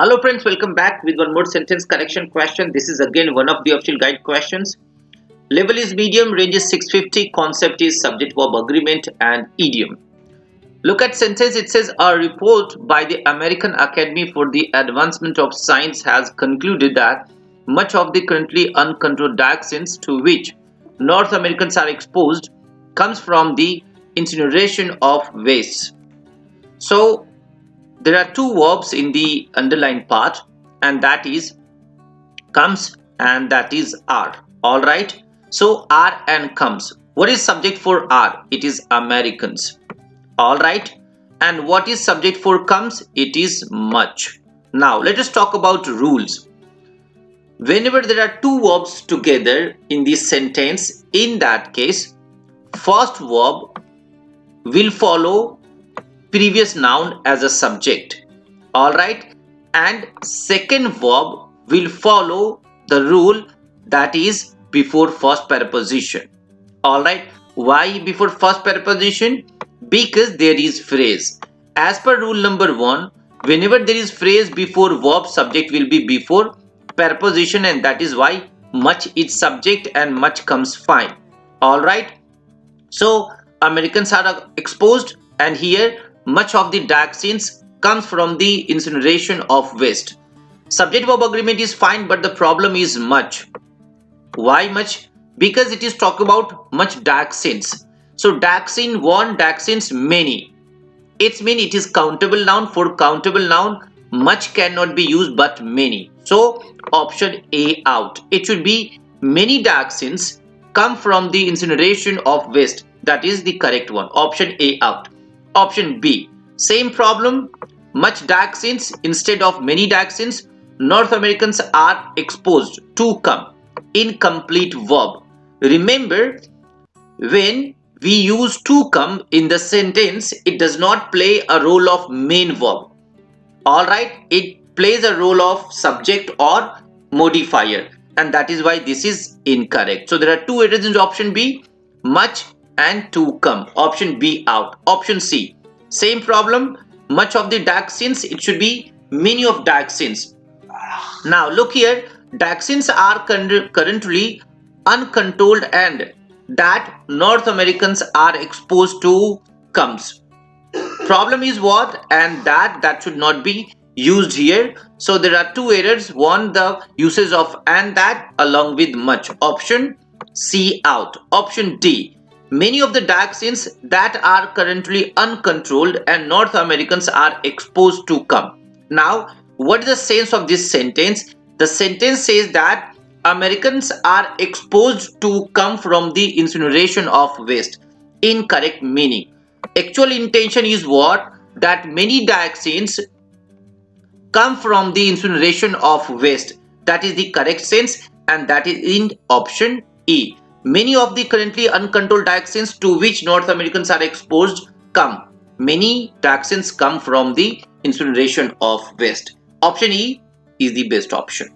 Hello friends, welcome back with one more sentence correction question. This is again one of the official guide questions. Level is medium, range is 650, concept is subject verb agreement and idiom. Look at sentence, it says a report by the American Academy for the Advancement of Science has concluded that much of the currently uncontrolled dioxins to which North Americans are exposed comes from the incineration of waste. So there are two verbs in the underlined part, and that is comes and that is are. All right, so are and comes. What is subject for are? It is Americans. All right, and what is subject for comes? It is much. Now let us talk about rules. Whenever there are two verbs together in this sentence, in that case first verb will follow previous noun as a subject. All right, and second verb will follow the rule, that is before first preposition. All right, why before first preposition? Because there is phrase. As per rule number 1, whenever there is phrase before verb, subject will be before preposition, and that is why much is subject and much comes fine. All right, so Americans are exposed, and here much of the dioxins comes from the incineration of waste. Subject verb agreement is fine, but the problem is much. Why much? Because it is talk about much dioxins. So dioxin 1, dioxins many. It's mean it is countable noun. For countable noun, much cannot be used but many. So option A out. It should be many dioxins come from the incineration of waste. That is the correct one. Option A out. Option B, same problem, much dioxins instead of many dioxins. North Americans are exposed to come. Incomplete verb. Remember, when we use to come in the sentence, it does not play a role of main verb. All right, it plays a role of subject or modifier, and that is why this is incorrect. So there are two errors in option B, much and to come. Option B out. Option C, same problem, much of the dioxins. It should be many of dioxins. Now look here, dioxins are currently uncontrolled, and that North Americans are exposed to comes. Problem is what? And that should not be used here. So there are two errors. One, the usage of and that along with much. Option C out. Option D, many of the dioxins that are currently uncontrolled and North Americans are exposed to come. Now what is the sense of this sentence? The sentence says that Americans are exposed to come from the incineration of waste. Incorrect meaning. Actual intention is what? That many dioxins come from the incineration of waste. That is the correct sense, and that is in option E. Many of the currently uncontrolled dioxins to which North Americans are exposed come. Many dioxins come from the incineration of waste. Option E is the best option.